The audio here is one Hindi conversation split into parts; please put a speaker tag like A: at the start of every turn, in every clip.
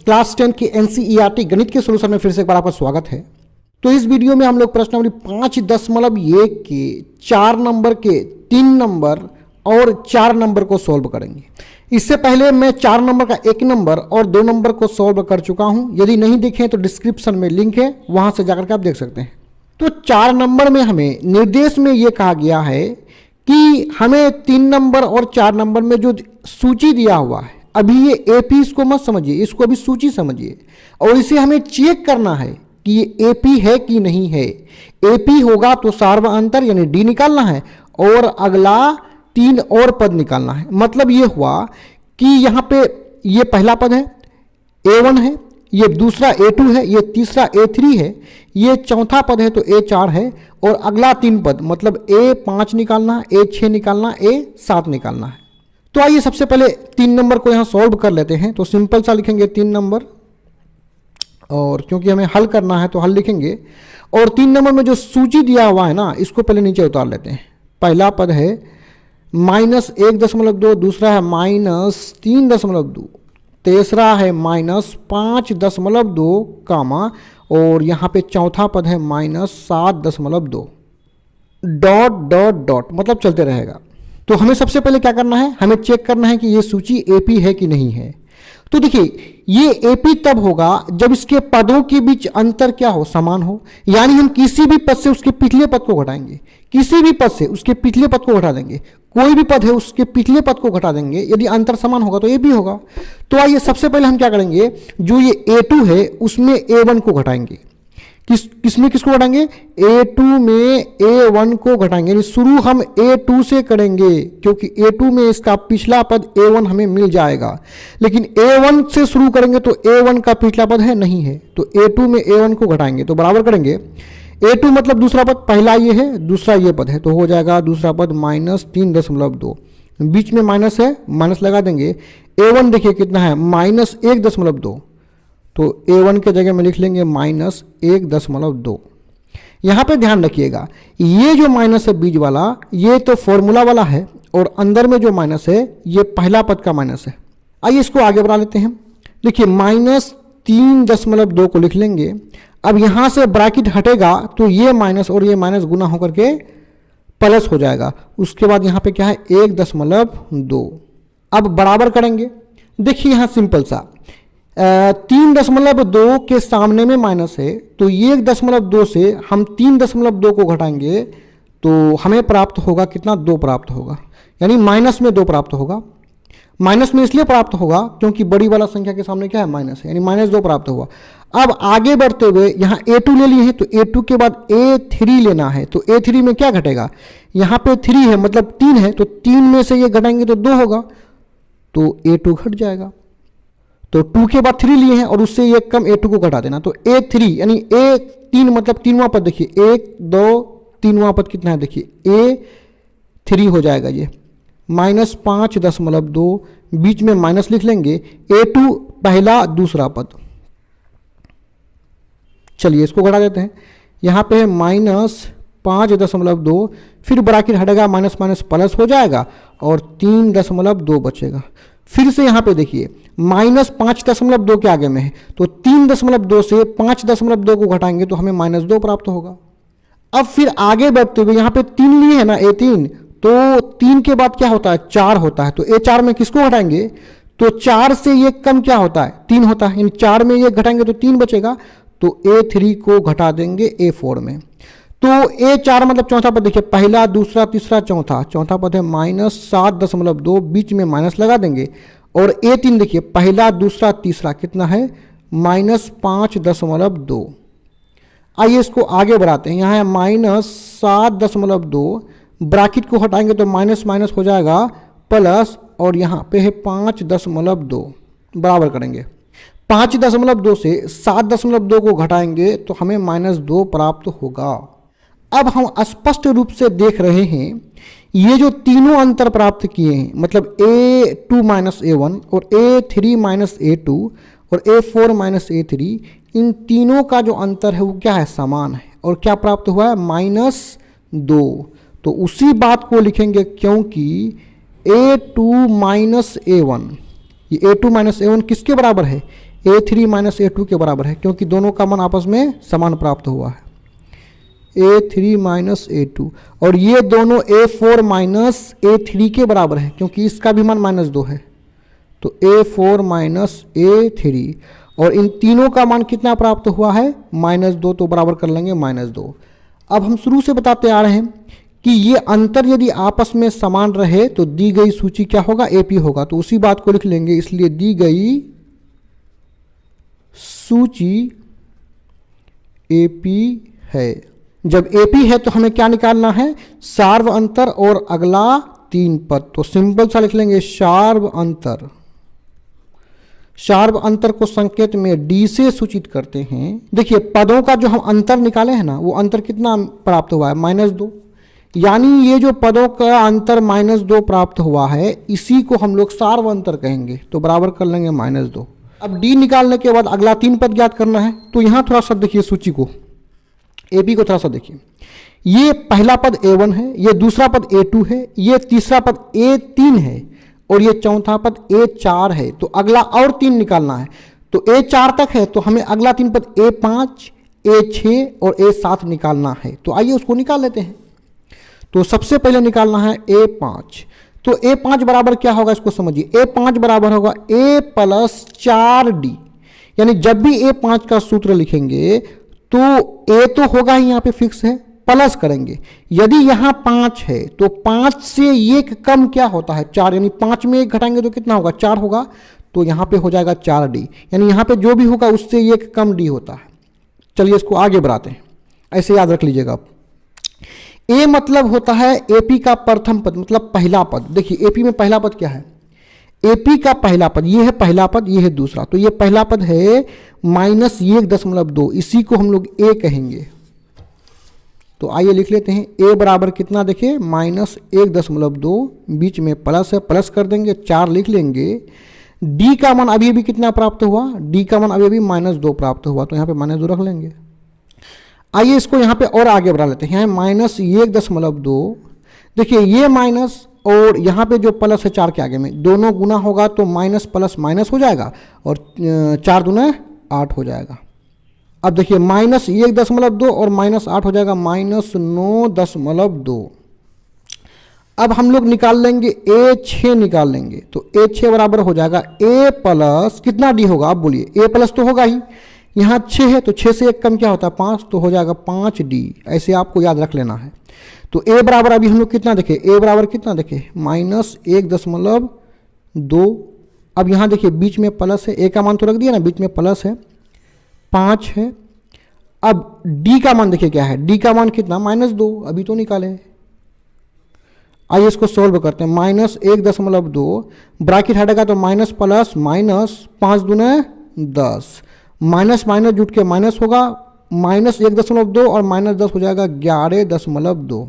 A: क्लास 10 की NCERT गणित के सोल्यूशन में फिर से एक बार आपका स्वागत है। तो इस वीडियो में हम लोग प्रश्नावली 5.1 के 4 नंबर के 3 नंबर और 4 नंबर को सॉल्व करेंगे। इससे पहले मैं 4 नंबर का 1 नंबर और 2 नंबर को सॉल्व कर चुका हूं। यदि नहीं देखें तो डिस्क्रिप्शन में लिंक है, वहां से जाकर के आप देख सकते हैं। तो 4 नंबर में हमें निर्देश में यह कहा गया है कि हमें 3 नंबर और 4 नंबर में जो सूची दिया हुआ है, अभी ये एपी इसको मत समझिए, इसको अभी सूची समझिए और इसे हमें चेक करना है कि ये एपी है कि नहीं है। एपी होगा तो सार्व अंतर यानी डी निकालना है और अगला 3 और पद निकालना है। मतलब ये हुआ कि यहाँ पे ये पहला पद है A1 है, ये दूसरा A2 है, ये तीसरा A3 है, ये चौथा पद है तो A4 है और अगला 3 पद मतलब A5 निकालना, A6 निकालना, A7 निकालना है। तो आइए सबसे पहले 3 नंबर को यहाँ सॉल्व कर लेते हैं। तो सिंपल सा लिखेंगे 3 नंबर और क्योंकि हमें हल करना है तो हल लिखेंगे। और 3 नंबर में जो सूची दिया हुआ है ना, इसको पहले नीचे उतार लेते हैं। पहला पद है -1.2, दूसरा है -3.2, तीसरा है -5.2 कामा और यहाँ पे चौथा पद है -7.2 डॉट मतलब चलते रहेगा। तो हमें सबसे पहले क्या करना है, हमें चेक करना है कि ये सूची एपी है कि नहीं है। तो देखिए ये एपी तब होगा जब इसके पदों के बीच अंतर क्या हो, समान हो। यानी हम किसी भी पद से उसके पिछले पद को घटाएंगे, किसी भी पद से उसके पिछले पद को घटा देंगे, कोई भी पद है उसके पिछले पद को घटा देंगे। यदि अंतर समान होगा तो एपी होगा। तो आइए सबसे पहले हम क्या करेंगे, जो ये A2 है उसमें A1 को घटाएंगे। किसमें किसको घटाएंगे, A2 में A1 को घटाएंगे। यानी शुरू हम A2 से करेंगे क्योंकि A2 में इसका पिछला पद A1 हमें मिल जाएगा। लेकिन A1 से शुरू करेंगे तो A1 का पिछला पद है नहीं है, तो A2 में A1 को घटाएंगे तो बराबर करेंगे। A2 मतलब दूसरा पद, पहला ये है, दूसरा ये पद है, तो हो जाएगा दूसरा पद -3.2, बीच में माइनस है, माइनस लगा देंगे। A1 देखिए कितना है -1.2, तो A1 के जगह में लिख लेंगे -1.2। यहाँ पे ध्यान रखिएगा ये जो माइनस है बीच वाला, ये तो फॉर्मूला वाला है और अंदर में जो माइनस है ये पहला पद का माइनस है। आइए इसको आगे बढ़ा लेते हैं। देखिए -3.2 को लिख लेंगे। अब यहाँ से ब्रैकेट हटेगा तो ये माइनस और ये माइनस गुना होकर के प्लस हो जाएगा। उसके बाद यहाँ पे क्या है 1.2। अब बराबर करेंगे। देखिए यहाँ सिंपल सा 3.2 के सामने में माइनस है तो ये 1.2 से हम 3.2 को घटाएंगे तो हमें प्राप्त होगा कितना, 2 प्राप्त होगा। यानी माइनस में 2 प्राप्त होगा। माइनस में इसलिए प्राप्त होगा क्योंकि बड़ी वाला संख्या के सामने क्या है, माइनस है, यानी -2 प्राप्त हुआ। अब आगे बढ़ते हुए यहाँ A2 ले लिए हैं तो A2 के बाद A3 लेना है। तो A3 में क्या घटेगा, यहाँ पे 3 है मतलब 3 है, तो 3 में से ये घटाएंगे तो 2 होगा, तो A2 घट जाएगा। तो 2 के बाद 3 लिए हैं और उससे ये कम A2 को घटा देना, तो A3 यानी A3 मतलब 3वां पद देखिए 1 2 3वां पद कितना है देखिए A3 हो जाएगा ये -5.2, बीच में माइनस लिख लेंगे। A2 पहला दूसरा पद, चलिए इसको घटा देते हैं। यहाँ पे है -5.2, फिर ब्रैकेट हटेगा, माइनस माइनस प्लस हो जाएगा और 3.2 बचेगा। फिर से यहाँ पे देखिए -5.2 के आगे में है तो 3.2 से 5.2 को घटाएंगे तो हमें -2 प्राप्त होगा। अब फिर आगे बढ़ते हुए यहाँ पे 3 लिए है ना A3, तो 3 के बाद क्या होता है, 4 होता है, तो A4 में किसको घटाएंगे, तो 4 से ये कम क्या होता है, 3 होता है। इन 4 में ये घटाएंगे तो 3 बचेगा, तो A3 को घटा देंगे A4 में। तो A4 मतलब चौथा पद देखिए पहला दूसरा तीसरा चौथा पद है -7.2, बीच में माइनस लगा देंगे। और A3 देखिए पहला दूसरा तीसरा कितना है -5.2। आइए इसको आगे बढ़ाते हैं। यहाँ है -7.2, ब्रैकेट को हटाएंगे तो माइनस माइनस हो जाएगा प्लस और यहाँ पे है 5.2, बराबर करेंगे। 5.2 से 7.2 को घटाएंगे तो हमें -2 प्राप्त होगा। अब हम स्पष्ट रूप से देख रहे हैं ये जो तीनों अंतर प्राप्त किए हैं, मतलब A2 - A1 और A3 - A2 और A4 - A3, इन तीनों का जो अंतर है वो क्या है, समान है। और क्या प्राप्त हुआ है, -2। तो उसी बात को लिखेंगे क्योंकि A2 - A1, ये A2 - A1 किसके बराबर है, A3 माइनस A2 के बराबर है, क्योंकि दोनों का मान आपस में समान प्राप्त हुआ है। A3 माइनस A2, और ये दोनों A4 माइनस A3 के बराबर है, क्योंकि इसका भी मान -2 है। तो A4 माइनस A3, और इन तीनों का मान कितना प्राप्त हुआ है? -2, तो बराबर कर लेंगे -2। अब हम शुरू से बताते आ रहे हैं कि ये अंतर यदि आपस में समान रहे तो दी गई सूची क्या होगा? AP होगा। तो उसी बात को लिख लेंगे, इसलिए दी गई सूची AP है। जब AP है तो हमें क्या निकालना है? सार्व अंतर और अगला 3 पद। तो सिंपल सा लिख लेंगे सार्व अंतर। सार्व अंतर को संकेत में D से सूचित करते हैं। देखिए पदों का जो हम अंतर निकाले हैं ना, वो अंतर कितना प्राप्त हुआ है? -2। यानी ये जो पदों का अंतर -2 प्राप्त हुआ है, इसी को हम लोग सार्व अंतर कहेंगे। तो बराबर कर लेंगे -2। अब D निकालने के बाद अगला 3 पद ज्ञात करना है। तो यहां थोड़ा सा देखिए सूची को, AP को थोड़ा सा देखिए। ये पहला पद A1 है, ये दूसरा पद A2 है, ये तीसरा पद A3 है, और ये चौथा पद A4 है। तो अगला और 3 निकालना है। तो A4 तक है, तो हमें अगला 3 पद A5, A6 और A7 निकालना है। तो आइए उसको निकाल लेते हैं। तो सबसे पहले निकालना है A5। तो A5 बराबर क्या होगा? इसको समझिए। A5 बराबर होगा A प्लस 4D। यानी जब भी A5 का सूत्र लिखेंगे तो A तो होगा ही, यहाँ पे फिक्स है, प्लस करेंगे। यदि यहाँ 5 है तो 5 से 1 कम क्या होता है? 4। यानी 5 में 1 घटाएंगे तो कितना होगा? 4 होगा। तो यहाँ पे हो जाएगा 4D। यानी यहाँ पे जो भी होगा उससे 1 कम D होता है। चलिए इसको आगे बढ़ाते हैं, ऐसे याद रख लीजिएगा आप। A मतलब होता है AP का प्रथम पद, मतलब पहला पद। देखिए AP में पहला पद क्या है? AP का पहला पद, ये है पहला पद, ये है दूसरा। तो ये पहला पद है -1.2, इसी को हम लोग A कहेंगे। तो आइए लिख लेते हैं। A बराबर कितना? देखिए -1.2, बीच में प्लस है, प्लस कर देंगे, 4 लिख लेंगे। D का मान अभी अभी कितना प्राप्त हुआ? D का मान अभी अभी -2 प्राप्त हुआ, तो यहाँ पे -2 रख लेंगे। आइए इसको यहाँ पे और आगे बढ़ा लेते हैं। -1.2, देखिए ये माइनस और यहाँ पे जो प्लस है 4 के आगे में, दोनों गुना होगा तो माइनस प्लस माइनस हो जाएगा, और 4 दूना 8 हो जाएगा। अब देखिए -1.2 और -8 हो जाएगा -9.2। अब हम लोग निकाल लेंगे A6 निकाल लेंगे। तो A6 बराबर हो जाएगा A प्लस कितना D होगा? आप बोलिए। A प्लस तो होगा ही, यहाँ 6 है तो 6 से 1 कम क्या होता है? 5, तो हो जाएगा 5D। ऐसे आपको याद रख लेना है। तो A बराबर अभी हम लोग कितना देखे? A बराबर कितना देखे? -1.2। अब यहाँ देखिए बीच में प्लस है, A का मान तो रख दिया ना, बीच में प्लस है, 5 है। अब D का मान देखिए क्या है? D का मान कितना? -2, अभी तो निकाले। आइए इसको सोल्व करते हैं। -1.2, ब्रैकेट हटेगा तो माइनस प्लस माइनस, 5 दूना 10, माइनस माइनस जुट के माइनस होगा, -1.2 और -10 हो जाएगा 11.2।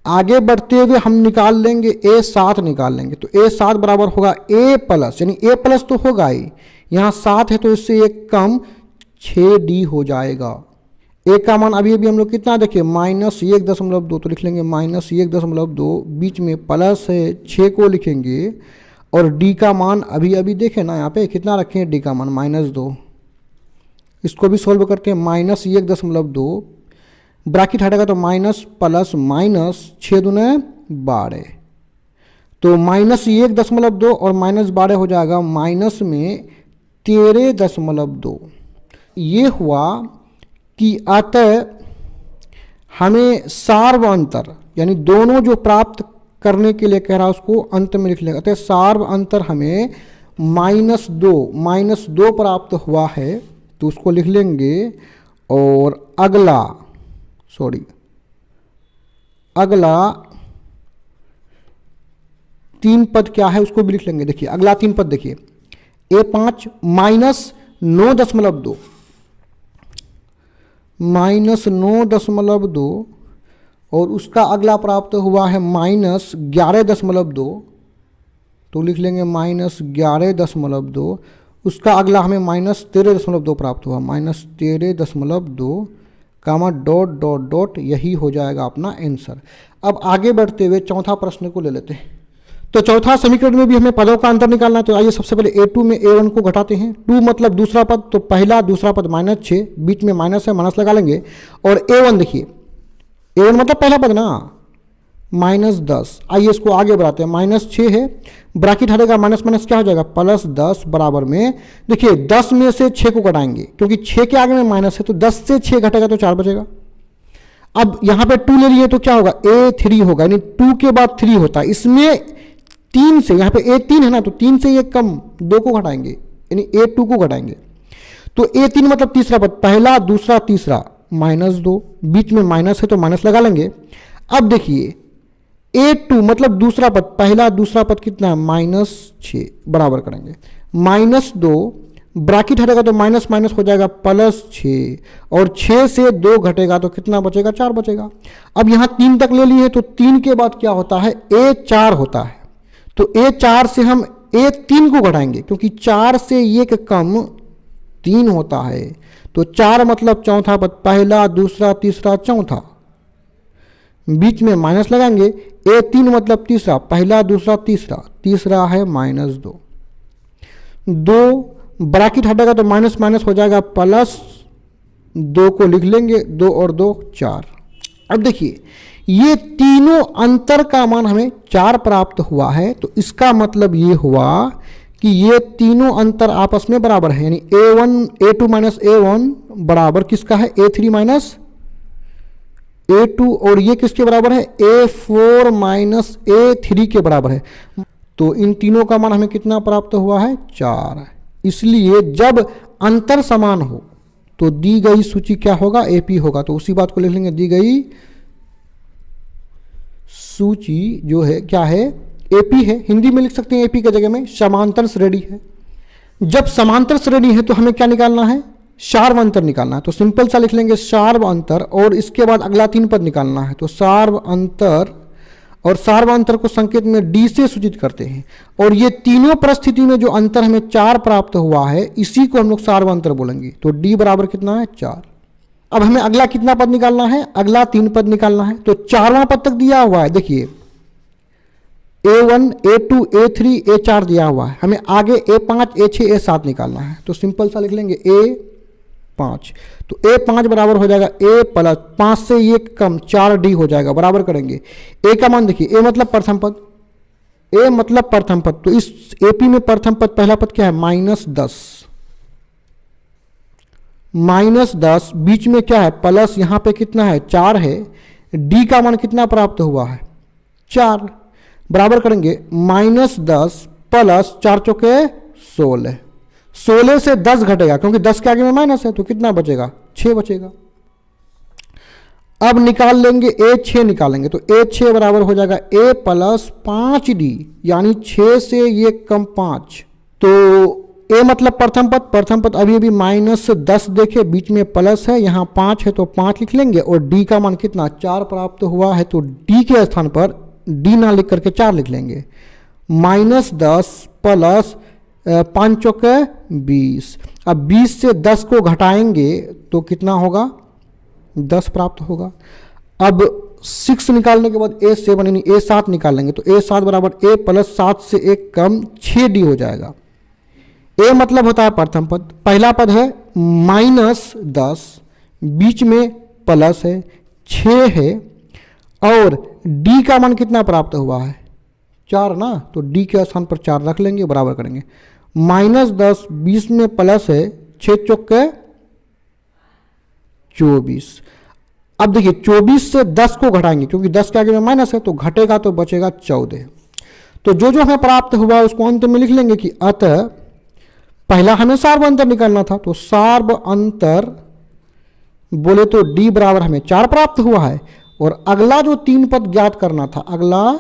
A: आगे बढ़ते हुए हम निकाल लेंगे A7 निकाल लेंगे। तो A7 बराबर होगा A प्लस, यानी A प्लस तो होगा ही, यहाँ 7 है तो इससे 1 कम 6D हो जाएगा। A का मान अभी अभी हम लोग कितना देखें? -1.2, तो लिख लेंगे -1.2, बीच में प्लस है, 6 को लिखेंगे, और D का मान अभी अभी देखें ना, यहाँ पे कितना रखें? D का मान -2। इसको भी सोल्व करते हैं। -1.2, ब्रैकेट हटेगा तो माइनस प्लस माइनस, 6 दूना 12, तो -1.2 और -12 हो जाएगा माइनस में 13.2। ये हुआ कि अतः हमें सार्व अंतर, यानी दोनों जो प्राप्त करने के लिए कह रहा है उसको अंत में लिख लेगा। अतः सार्व अंतर हमें -2 प्राप्त हुआ है, तो उसको लिख लेंगे। और अगला 3 पद क्या है उसको भी लिख लेंगे। देखिए अगला 3 पद देखिए, A5 -9.2 और उसका अगला प्राप्त हुआ है -11.2, तो लिख लेंगे -11.2। उसका अगला हमें -13.2 प्राप्त हुआ, -13.2 कामा डॉट डॉट डॉट, यही हो जाएगा अपना आंसर। अब आगे बढ़ते हुए चौथा प्रश्न को ले लेते हैं। तो चौथा समीकरण में भी हमें पदों का अंतर निकालना है। तो आइए सबसे पहले a2 में a1 को घटाते हैं। 2 मतलब दूसरा पद, तो पहला दूसरा पद -6, बीच में माइनस है, माइनस लगा लेंगे। और a1 देखिए, a1 मतलब पहला पद ना, -10। आइए इसको आगे बढ़ाते हैं। -6 है, ब्रैकेट हटेगा, माइनस माइनस क्या हो जाएगा, +10 बराबर में। देखिए 10 में से 6 को घटाएंगे, क्योंकि 6 के आगे में माइनस है, तो 10 से 6 घटेगा तो 4 बचेगा। अब यहाँ पे 2 ले लिए तो क्या होगा, a3 होगा, यानी 2 के बाद 3 होता है। इसमें 3 से, यहाँ पे a3 है ना, तो 3 से ये कम 2 को घटाएंगे, यानी a2 को घटाएंगे। तो a3 मतलब तीसरा पद, पहला दूसरा तीसरा, -2, बीच में माइनस है तो माइनस लगा लेंगे। अब देखिए a2 मतलब दूसरा पद, पहला दूसरा पद कितना है, -6 बराबर करेंगे, -2 ब्रैकेट हटेगा तो माइनस माइनस हो जाएगा +6, और 6 से 2 घटेगा तो कितना बचेगा, 4 बचेगा। अब यहाँ 3 तक ले लिए, तो 3 के बाद क्या होता है, a4 होता है। तो a4 से हम a3 को घटाएंगे, क्योंकि 4 से 1 कम 3 होता है। तो 4 मतलब चौथा पद, पहला दूसरा तीसरा चौथा, बीच में माइनस लगाएंगे। a3 मतलब तीसरा, पहला दूसरा तीसरा, तीसरा है -2, 2 ब्रैकेट हटेगा तो माइनस माइनस हो जाएगा +2 को लिख लेंगे, 2 और 2 4। अब देखिए ये तीनों अंतर का मान हमें 4 प्राप्त हुआ है, तो इसका मतलब ये हुआ कि ये तीनों अंतर आपस में बराबर है, यानी a2 माइनस a1 बराबर किसका है, a3 माइनस a2, और ये किसके बराबर है, a4 माइनस a3 के बराबर है। तो इन तीनों का मान हमें कितना प्राप्त हुआ है, 4। इसलिए जब अंतर समान हो तो दी गई सूची क्या होगा, AP होगा। तो उसी बात को लिख लेंगे, दी गई सूची जो है क्या है, AP है। हिंदी में लिख सकते हैं AP की जगह में समांतर श्रेणी है। जब समांतर श्रेणी है तो हमें क्या निकालना है, सार्व अंतर निकालना है। तो सिंपल सा लिख लेंगे सार्व अंतर, और इसके बाद अगला 3 पद निकालना है। तो सार्व अंतर, और सार्व अंतर को संकेत में D से सूचित करते हैं। और ये तीनों परिस्थिति में जो अंतर हमें 4 प्राप्त हुआ है, इसी को हम लोग सार्व अंतर बोलेंगे। तो D बराबर कितना है, 4। अब हमें अगला कितना पद निकालना है, अगला 3 पद निकालना है। तो 4वां पद तक दिया हुआ है, देखिए a1 a2 a3 a4 दिया हुआ है, हमें आगे a5 a6 a7 निकालना है। तो सिंपल सा लिख लेंगे a5। तो a5 बराबर हो जाएगा a प्लस 5 से ये कम 4d हो जाएगा, बराबर करेंगे। a का मान देखिए, a मतलब प्रथम पद, a मतलब प्रथम पद, तो इस AP में प्रथम पद पहला पद क्या है, -10, बीच में क्या है, प्लस, यहाँ पे कितना है, 4 है। d का मान कितना प्राप्त हुआ है, 4, बराबर करेंगे -10 प्लस 4 चौके 16, 16 से 10 घटेगा, क्योंकि 10 के आगे में माइनस है, तो कितना बचेगा, 6 बचेगा। अब निकाल लेंगे a6 निकालेंगे, तो a6 बराबर हो जाएगा a प्लस 5d, यानी 6 से ये कम 5। तो a मतलब प्रथम पद अभी अभी -10 देखे, बीच में प्लस है, यहाँ 5 है तो 5 लिख लेंगे। और d का मान कितना, 4 प्राप्त हुआ है, तो d के स्थान पर d ना लिख करके 4 लिख लेंगे। -10 प्लस 5 चौके 20। अब 20 से 10 को घटाएंगे तो कितना होगा, 10 प्राप्त होगा। अब 6 निकालने के बाद a7 यानी a7 निकाल लेंगे, तो a7 बराबर a प्लस 7 से 1 कम 6d हो जाएगा। a मतलब होता है प्रथम पद, पहला पद है -10, बीच में प्लस है, 6 है, और d का मान कितना प्राप्त हुआ है, 4 ना, तो d के स्थान पर 4 रख लेंगे, बराबर करेंगे। -10, 20 में प्लस है, 6 चौके 24। अब देखिए 24 से 10 को घटाएंगे, क्योंकि 10 के आगे में माइनस है, तो घटेगा तो बचेगा 14। तो जो जो हमें प्राप्त हुआ उसको अंत में लिख लेंगे कि अतः पहला हमें सार्व अंतर निकालना था, तो सार्व अंतर बोले तो d बराबर हमें 4 प्राप्त हुआ है। और अगला जो 3 पद ज्ञात करना था, अगला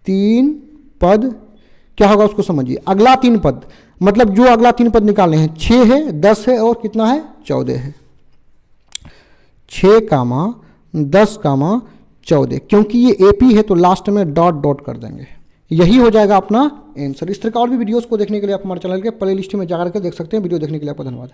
A: 3 पद क्या होगा उसको समझिए। अगला 3 पद मतलब जो अगला 3 पद निकालने हैं, 6 है, 10 है, और कितना है, 14 है। 6, 10, 14, क्योंकि ये AP है तो लास्ट में डॉट डॉट कर देंगे, यही हो जाएगा अपना आंसर। इस तरह का और भी वीडियोस को देखने के लिए आप हमारे चैनल के प्ले लिस्ट में जाकर के देख सकते हैं। वीडियो देखने के लिए आपका धन्यवाद।